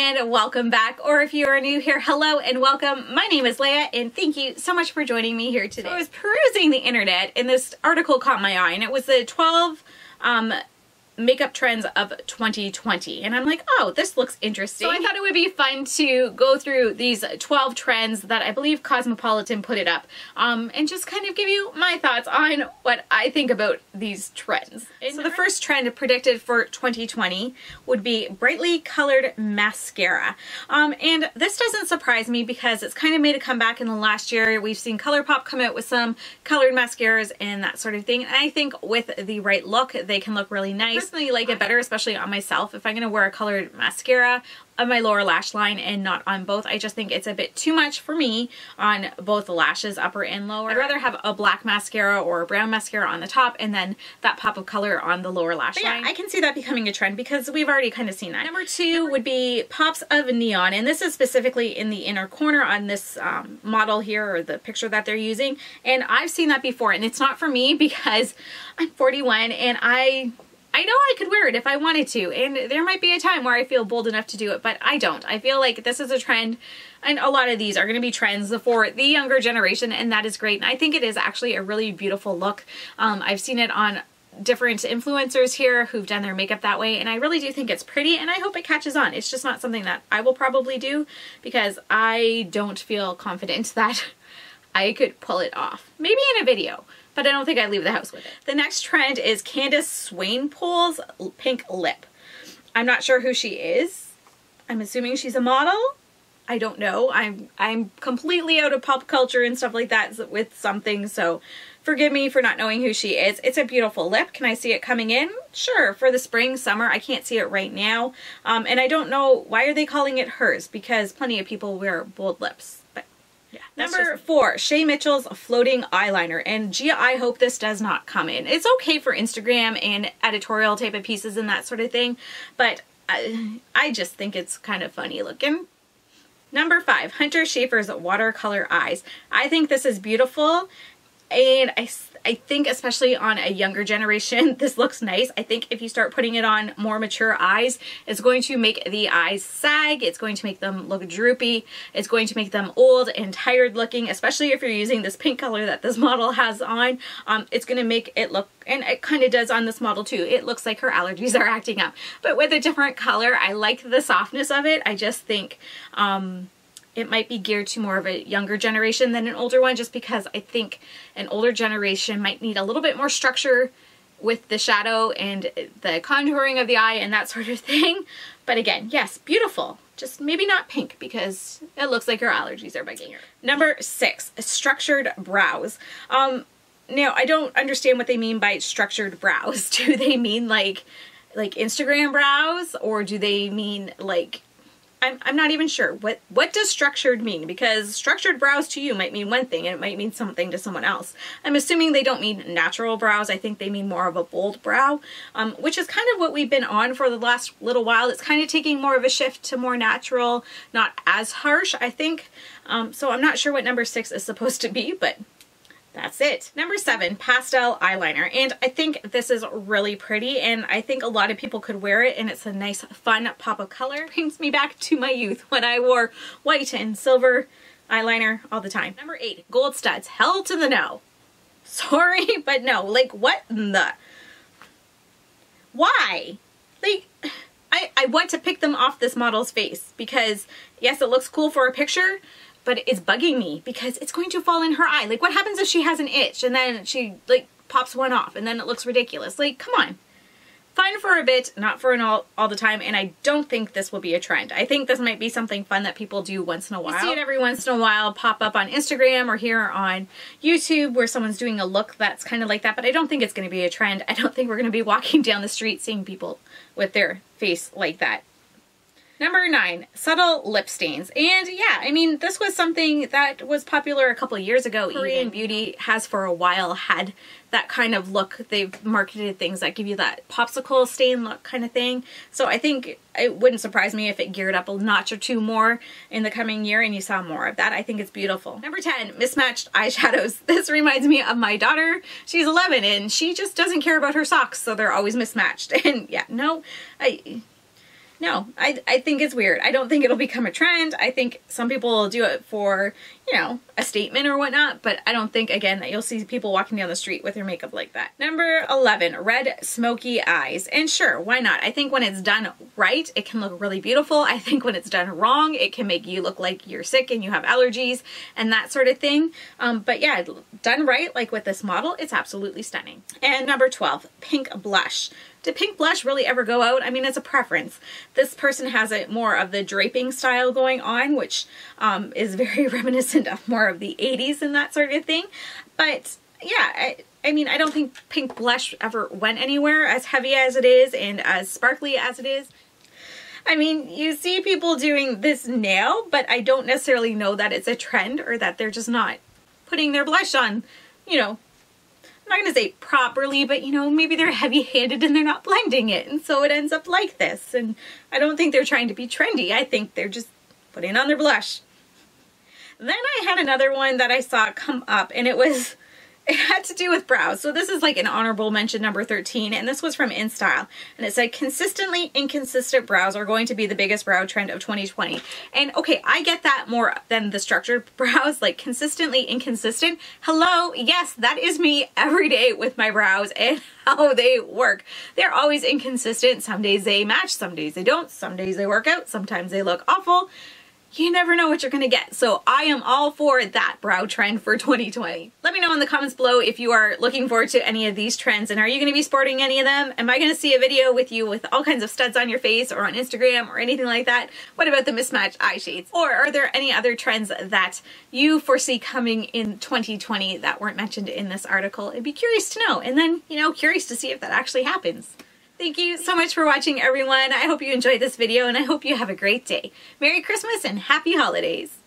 and welcome back, or if you are new here, hello and welcome. My name is Leia and thank you so much for joining me here today. So I was perusing the internet and this article caught my eye, and it was the 12 makeup trends of 2020, and I'm like, oh, this looks interesting. So I thought it would be fun to go through these 12 trends that I believe Cosmopolitan put it up, and just kind of give you my thoughts on what I think about these trends. So the first trend predicted for 2020 would be brightly colored mascara, and this doesn't surprise me because it's kind of made a comeback in the last year. We've seen ColourPop come out with some colored mascaras and that sort of thing, and I think with the right look they can look really nice. I personally like it better, especially on myself. If I'm going to wear a colored mascara on my lower lash line and not on both, I just think it's a bit too much for me on both the lashes, upper and lower. I'd rather have a black mascara or a brown mascara on the top and then that pop of color on the lower lash line. I can see that becoming a trend because we've already kind of seen that. Number two would be pops of neon, and this is specifically in the inner corner on this model here, or the picture that they're using, and I've seen that before, and it's not for me because I'm 41 and I know I could wear it if I wanted to, and there might be a time where I feel bold enough to do it, but I don't. I feel like this is a trend, and a lot of these are going to be trends for the younger generation, and that is great. And I think it is actually a really beautiful look. I've seen it on different influencers here who've done their makeup that way, and I really do think it's pretty, and I hope it catches on. It's just not something that I will probably do because I don't feel confident that I could pull it off. Maybe in a video, but I don't think I'd leave the house with it. The next trend is Candace Swainpool's pink lip. I'm not sure who she is. I'm assuming she's a model. I don't know. I'm completely out of pop culture and stuff like that with something, so forgive me for not knowing who she is. It's a beautiful lip. Can I see it coming in? Sure, for the spring, summer. I can't see it right now. And I don't know, why are they calling it hers? Because plenty of people wear bold lips. But yeah. Number four, Shay Mitchell's floating eyeliner. And gee, I hope this does not come in. It's okay for Instagram and editorial type of pieces and that sort of thing, but I just think it's kind of funny looking. Number five, Hunter Schafer's Watercolor Eyes. I think this is beautiful, and I think especially on a younger generation this looks nice. I think if you start putting it on more mature eyes, it's going to make the eyes sag, it's going to make them look droopy, it's going to make them old and tired looking, especially if you're using this pink color that this model has on. It's going to make it look, and it kind of does on this model too, it looks like her allergies are acting up. But with a different color, I like the softness of it. I just think it might be geared to more of a younger generation than an older one, just because I think an older generation might need a little bit more structure with the shadow and the contouring of the eye and that sort of thing. But again, yes, beautiful. Just maybe not pink because it looks like her allergies are bugging her. Number six, structured brows. Now, I don't understand what they mean by structured brows. Do they mean like Instagram brows, or do they mean like, I'm not even sure. What does structured mean? Because structured brows to you might mean one thing and it might mean something to someone else. I'm assuming they don't mean natural brows. I think they mean more of a bold brow, which is kind of what we've been on for the last little while. It's kind of taking more of a shift to more natural, not as harsh, I think. So I'm not sure what number six is supposed to be, but that's it. Number seven, pastel eyeliner. And I think this is really pretty, and I think a lot of people could wear it, and it's a nice fun pop of color. It brings me back to my youth when I wore white and silver eyeliner all the time. Number eight, gold studs. Hell to the no. Sorry, but no. Like, what in the... Why? Like, I want to pick them off this model's face because, yes, it looks cool for a picture, but it's bugging me because it's going to fall in her eye. Like, what happens if she has an itch and then she like pops one off and then it looks ridiculous? Like, come on. Fine for a bit, not for all the time, and I don't think this will be a trend. I think this might be something fun that people do once in a while. You see it every once in a while pop up on Instagram or here on YouTube where someone's doing a look that's kind of like that, but I don't think it's going to be a trend. I don't think we're going to be walking down the street seeing people with their face like that. Number nine, subtle lip stains. And yeah, I mean, this was something that was popular a couple years ago. Korean beauty has for a while had that kind of look. They've marketed things that give you that popsicle stain look kind of thing. So I think it wouldn't surprise me if it geared up a notch or two more in the coming year and you saw more of that. I think it's beautiful. Number 10, mismatched eyeshadows. This reminds me of my daughter. She's 11 and she just doesn't care about her socks, so they're always mismatched. And yeah, no, No, I think it's weird. I don't think it'll become a trend. I think some people will do it for, you know, a statement or whatnot, but I don't think, again, that you'll see people walking down the street with their makeup like that. Number 11, red smoky eyes. And sure, why not? I think when it's done right, it can look really beautiful. I think when it's done wrong, it can make you look like you're sick and you have allergies and that sort of thing. But yeah, done right, like with this model, it's absolutely stunning. And number 12, pink blush. Did pink blush really ever go out? I mean, it's a preference. This person has it more of the draping style going on, which is very reminiscent of more of the 80s and that sort of thing. But yeah, I mean, I don't think pink blush ever went anywhere, as heavy as it is and as sparkly as it is. I mean, you see people doing this now, but I don't necessarily know that it's a trend or that they're just not putting their blush on, you know, I'm not going to say properly, but you know, maybe they're heavy-handed and they're not blending it, and so it ends up like this. And I don't think they're trying to be trendy. I think they're just putting on their blush. Then I had another one that I saw come up, and it had to do with brows. So this is like an honorable mention, number 13, and this was from InStyle. And it said, consistently inconsistent brows are going to be the biggest brow trend of 2020. And okay, I get that more than the structured brows, like consistently inconsistent. Hello, yes, that is me every day with my brows and how they work. They're always inconsistent. Some days they match, some days they don't, some days they work out, sometimes they look awful. You never know what you're going to get. So I am all for that brow trend for 2020. Let me know in the comments below if you are looking forward to any of these trends, and are you going to be sporting any of them? Am I going to see a video with you with all kinds of studs on your face or on Instagram or anything like that? What about the mismatched eye shades? Or are there any other trends that you foresee coming in 2020 that weren't mentioned in this article? I'd be curious to know, and then, you know, curious to see if that actually happens. Thank you so much for watching, everyone. I hope you enjoyed this video, and I hope you have a great day. Merry Christmas and Happy Holidays!